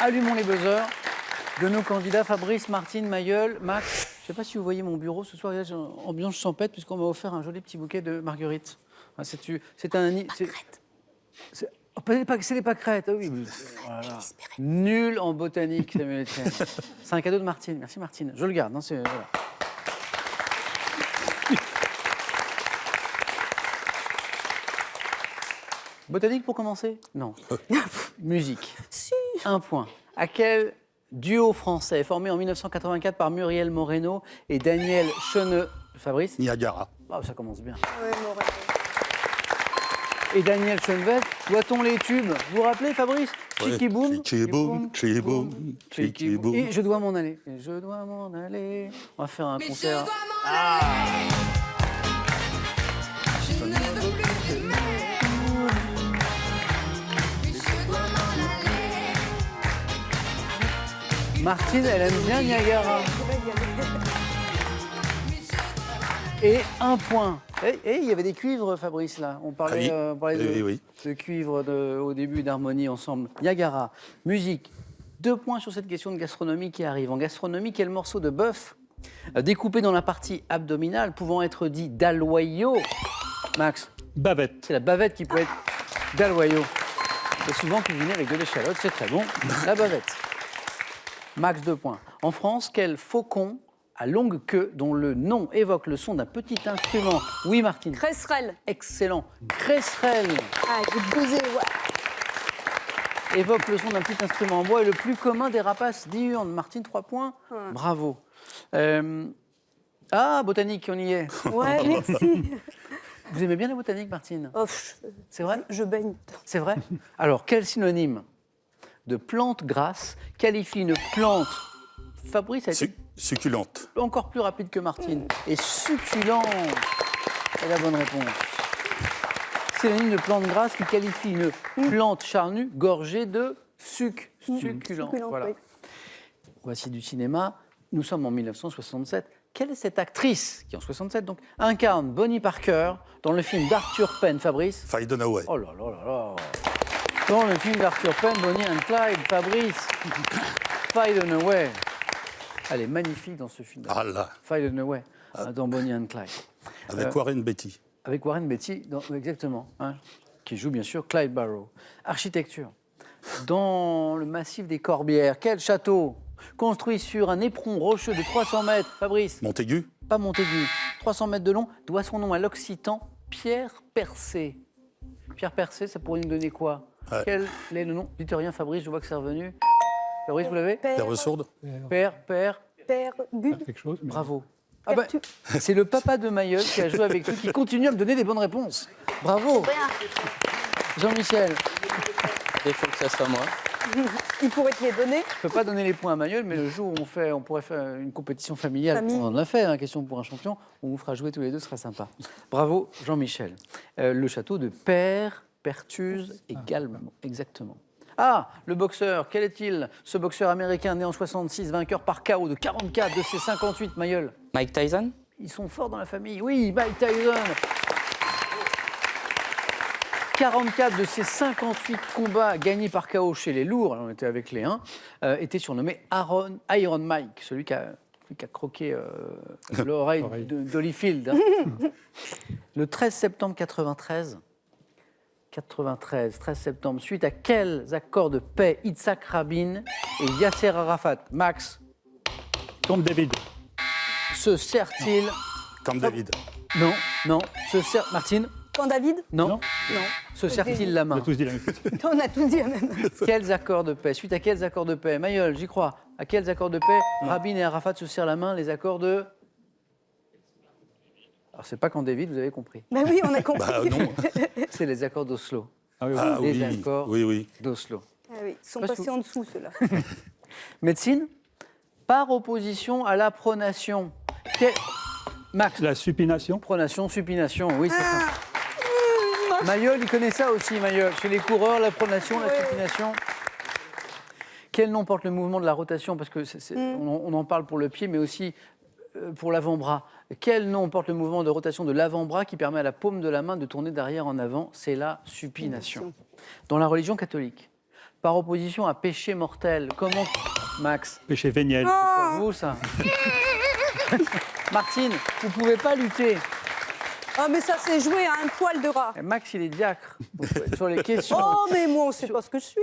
allumons les buzzers de nos candidats Fabrice, Martine, Mayol, Max. Je ne sais pas si vous voyez mon bureau ce soir, il y a une ambiance champêtre puisqu'on m'a offert un joli petit bouquet de marguerites. C'est un... C'est les pâquerettes, oui. Voilà. Nul en botanique, Samuel Etienne. C'est un cadeau de Martine. Merci Martine. Je le garde. Non, voilà. Botanique pour commencer? Non. Musique. Si. Un point. À quel duo français formé en 1984 par Muriel Moreno et Daniel Cheneux... Fabrice? Niagara. Ah, ça commence bien. Ouais, Moreno. Et Daniel Schoenfeld, doit-on les tubes? Vous vous rappelez, Fabrice? Chicky boom, Chicky boom, chicky boom, chicky boom. Et je dois m'en aller. Et je dois m'en aller. On va faire un concert. Je ne veux plus de mer. Mais je dois m'en aller. Martine, elle aime bien Niagara. Et un point. Et il y avait des cuivres, Fabrice, là. On parlait, de cuivres au début d'harmonie ensemble. Niagara, musique. 2 points sur cette question de gastronomie qui arrive. En gastronomie, quel morceau de bœuf découpé dans la partie abdominale pouvant être dit d'aloyau? Max? Bavette. C'est la bavette qui peut être d'aloyau. C'est souvent cuisiné avec de l'échalote, c'est très bon. La bavette. Max 2 points. En France, quel faucon à longue queue dont le nom évoque le son d'un petit instrument? Oui, Martine. Cresserelle. Excellent. Cresserelle Ah, j'ai buzzé, ouais. évoque le son d'un petit instrument en bois et le plus commun des rapaces diurnes. Martine, 3 points. Ouais. Bravo. Botanique, on y est. Ouais, merci. Vous aimez bien la botanique, Martine? Oh, C'est vrai? je baigne. C'est vrai? Alors, quel synonyme de plante grasse qualifie une plante... Fabrice a été Succulente. encore plus rapide que Martine. Et succulente. C'est la bonne réponse. Synonyme de plante grasse qui qualifie une plante charnue gorgée de succulent. Voilà. Oui. Voici du cinéma. Nous sommes en 1967. Quelle est cette actrice qui, en 67, donc, incarne Bonnie Parker dans le film d'Arthur Penn, Fabrice? Faye Dunaway. Oh là là là là. Dans le film d'Arthur Penn, Bonnie and Clyde, Fabrice. Faye Dunaway. Elle est magnifique dans ce film. Ah là. Faye Dunaway, dans Bonnie and Clyde. Avec Warren Beatty. Avec Warren Beatty, exactement, qui joue bien sûr Clyde Barrow. Architecture. Dans le massif des Corbières, quel château construit sur un éperon rocheux de 300 mètres, Fabrice? Montaigu. Pas Montaigu, 300 mètres de long, doit son nom à l'occitan Pierre Percé. Pierre Percé, ça pourrait nous donner quoi? Ouais. Quel est le nom? Dites rien, Fabrice, je vois que c'est revenu. Fabrice, vous l'avez? Terre sourde. Père, But. Quelque chose. mais- bravo. C'est le papa de Mayol qui a joué avec lui, qui continue à me donner des bonnes réponses. Bravo. Jean-Michel. Il faut que ça soit moi. Il pourrait te les donner. Je ne peux pas donner les points à Mayol, mais le jour où on pourrait faire une compétition familiale, on en a fait, question pour un champion, on vous fera jouer tous les deux, ce sera sympa. Bravo, Jean-Michel. Le château de Père Pertuse également, exactement. Ah, le boxeur, quel est-il? Ce boxeur américain né en 66, vainqueur par KO de 44 de ses 58, Mayol. Mike Tyson? Ils sont forts dans la famille. Oui, Mike Tyson. 44 de ses 58 combats gagnés par KO chez les lourds, on était avec les 1, étaient surnommés Iron Mike, celui qui a croqué l'oreille d'Holyfield. Le 13 septembre 93, 13 septembre, suite à quels accords de paix Yitzhak Rabin et Yasser Arafat, Max, Camp David. se serrent-ils? Camp David. Non, Martine? Quand David? Non. Non. Se serrent-ils la On main? a tous dit la même chose. On a tous dit la même. Quels accords de paix? Suite à quels accords de paix? Mayol, j'y crois. À quels accords de paix Rabin et Arafat se serrent la main? Les accords de... Alors, c'est pas Camp David, vous avez compris. Ben oui, on a compris. Bah non. C'est les accords d'Oslo. Ah oui, Ah Les oui, accords oui. d'Oslo. Ah oui, ils sont Parce passés que- en dessous, ceux-là. Médecine? Par opposition à la pronation. Max, La supination. pronation, supination, oui, c'est ça. Mayol, il connaît ça aussi, Mayol. Chez les coureurs, la pronation, la supination. Quel nom porte le mouvement de la rotation? Parce que on en parle pour le pied, mais aussi pour l'avant-bras. Quel nom porte le mouvement de rotation de l'avant-bras qui permet à la paume de la main de tourner d'arrière en avant? C'est la supination. Dans la religion catholique, par opposition à péché mortel. Comment, Max? Péché véniel. Pour vous, ça. Martine, vous pouvez pas lutter. Ah, mais ça, c'est joué à un poil de rat. Et Max, il est diacre. Sur les questions. Oh, mais moi, on ne sait pas ce que je suis.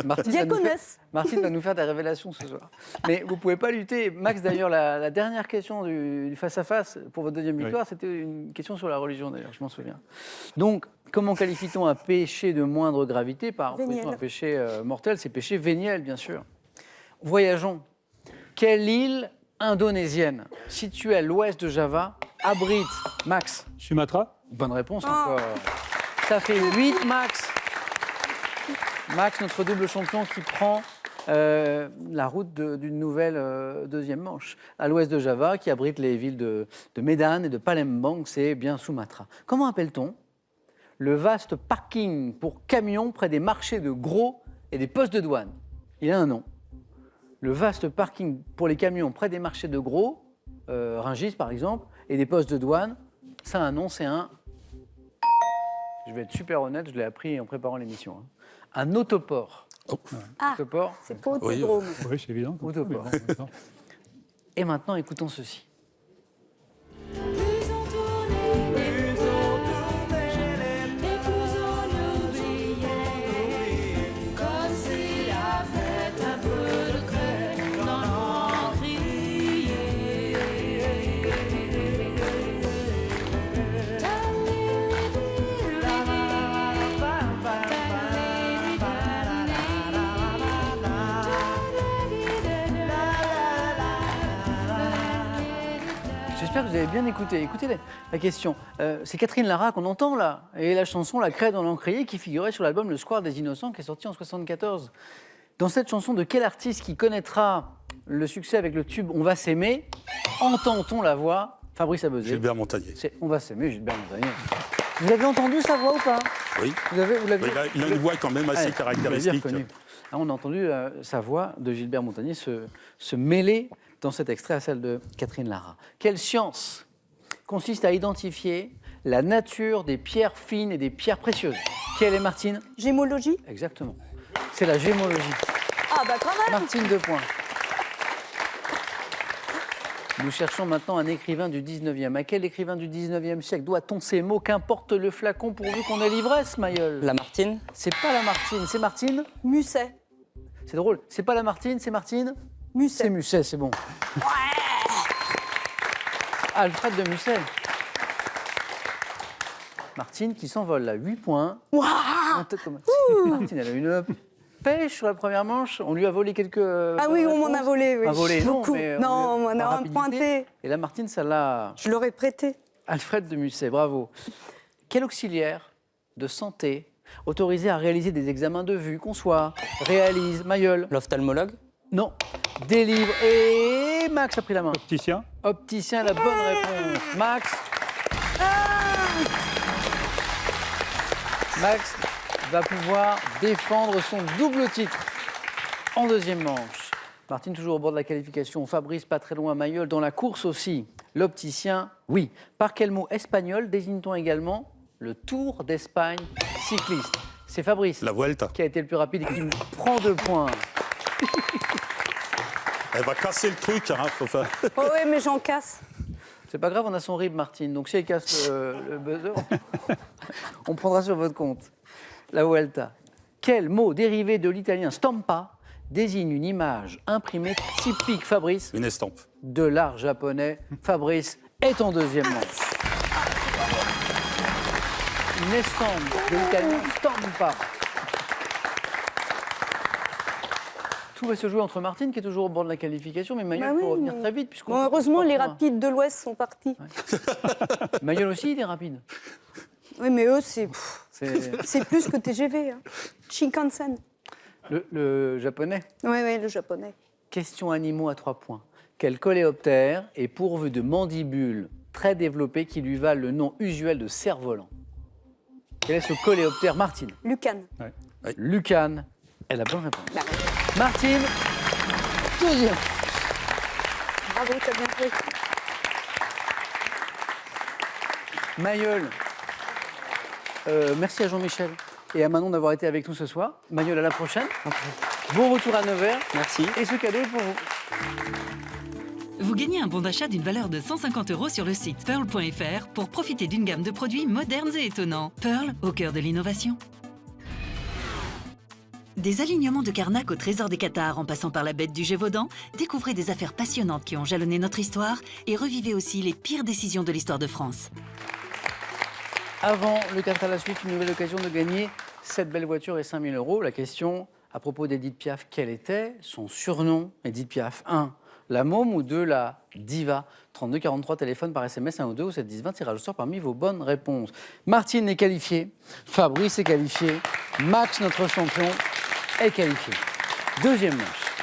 Martine Diaconesse. Martine va nous faire des révélations ce soir. Mais vous ne pouvez pas lutter. Max, d'ailleurs, la dernière question du face-à-face pour votre deuxième victoire, c'était une question sur la religion, d'ailleurs, je m'en souviens. Donc, comment qualifie-t-on un péché de moindre gravité par opposition à un péché mortel? C'est péché véniel, bien sûr. Voyageons. Quelle île indonésienne, située à l'ouest de Java, abrite, Max? Sumatra. Bonne réponse encore. Ça fait 8, Max. Max, notre double champion qui prend la route d'une nouvelle deuxième manche. À l'ouest de Java, qui abrite les villes de Medan et de Palembang, c'est bien Sumatra. Comment appelle-t-on le vaste parking pour camions près des marchés de gros et des postes de douane? Il a un nom. Le vaste parking pour les camions près des marchés de gros, Rungis par exemple, et des postes de douane, ça a un nom, c'est un... Je vais être super honnête, je l'ai appris en préparant l'émission. Hein. Un autoport. Ah, Autoport. c'est pas autodrome. Oui, c'est évident. Autoport. Et maintenant, écoutons ceci. Plus on tournait, plus on tournait, et plus on oubliait. Comme s'il y avait un peu de creux dans l'encrier. J'espère que vous avez bien écouté. Écoutez la question. C'est Catherine Lara qu'on entend là. Et la chanson La Craie dans l'encrier qui figurait sur l'album Le Square des Innocents qui est sorti en 1974. Dans cette chanson, de quel artiste qui connaîtra le succès avec le tube On va s'aimer entend-on la voix Fabrice Abezé? Gilbert Montagnier. C'est On va s'aimer, Gilbert Montagnier. Vous avez entendu sa voix ou pas? Oui. Vous l'avez- Il a une voix quand même assez Ouais, caractéristique. vous l'avez reconnu. Ah, on a entendu sa voix de Gilbert Montagnier se mêler dans cet extrait à celle de Catherine Lara. Quelle science consiste à identifier la nature des pierres fines et des pierres précieuses? Quelle est, Martine? Gémologie. Exactement. C'est la gémologie. Ah, bah quand même. Martine, 2 points. Nous cherchons maintenant un écrivain du 19e. À quel écrivain du 19e siècle doit-on ces mots? Qu'importe le flacon pourvu qu'on ait l'ivresse, Mayol? Lamartine. C'est pas Lamartine, c'est Martine? Musset. C'est drôle. C'est pas Lamartine, c'est Martine? C'est Musset. Musset, c'est bon. Alfred de Musset. Martine qui s'envole là, 8 points. En tête comme- Martine, elle a une pêche sur la première manche. On lui a volé quelques... Ah oui, on m'en a volé, oui. Pas volé, non, Beaucoup. mais Non, on m'en par a rapidité. emprunté. Et là, Martine, ça l'a... Je l'aurais prêté. Alfred de Musset, bravo. Quel auxiliaire de santé autorisé à réaliser des examens de vue, qu'on soit, réalise, Mayol? L'ophtalmologue. Non. Délivre. Et Max a pris la main. Opticien. Opticien, la bonne réponse. Max. Max va pouvoir défendre son double titre en deuxième manche. Martine, toujours au bord de la qualification. Fabrice, pas très loin. Mayol, dans la course aussi. L'opticien, oui. Par quel mot espagnol désigne-t-on également le Tour d'Espagne cycliste? C'est Fabrice La Vuelta. qui a été le plus rapide et qui prend 2 points. Elle va casser le truc, hein, faut faire. Oh oui, mais j'en casse. C'est pas grave, on a son rib, Martine. Donc si elle casse le buzzer, on prendra sur votre compte. La Vuelta. Quel mot dérivé de l'italien stampa désigne une image imprimée typique, Fabrice, Une estampe. de l'art japonais? Fabrice est en deuxième manche. Une estampe de l'italien stampa. Tout va se jouer entre Martine, qui est toujours au bord de la qualification, mais Mayol Bah oui, peut revenir mais- très vite. puisqu'on Bon, peut heureusement, pas les point. rapides de l'Ouest sont partis. Mayol aussi, il est rapide. Oui, mais eux, C'est c'est plus que TGV. Hein. Shinkansen. le japonais. Oui, oui, le japonais. Question animaux à 3 points. Quel coléoptère est pourvu de mandibules très développées qui lui valent le nom usuel de cerf-volant? Quel est ce coléoptère, Martine? Lucan. Lucane est la bonne réponse. Bah, Martine, deuxième. bravo, t'as bien joué. Mayol, merci à Jean-Michel et à Manon d'avoir été avec nous ce soir. Manuel, à la prochaine. Bon retour à Nevers. Merci. Et ce cadeau est pour vous. Vous gagnez un bon d'achat d'une valeur de 150 € sur le site pearl.fr pour profiter d'une gamme de produits modernes et étonnants. Pearl, au cœur de l'innovation. Des alignements de Carnac au trésor des Qatars en passant par la bête du Gévaudan, découvrez des affaires passionnantes qui ont jalonné notre histoire et revivez aussi les pires décisions de l'histoire de France. Avant le 4 à la suite, une nouvelle occasion de gagner cette belle voiture et 5 000 €. La question à propos d'Edith Piaf, quel était son surnom? Edith Piaf, 1, la môme, ou 2, la diva? 32 43, téléphone par SMS 1 ou 2 ou 7 10 20, tirage au sort parmi vos bonnes réponses. Martine est qualifiée, Fabrice est qualifié, Max, notre champion, est qualifié. Deuxième manche.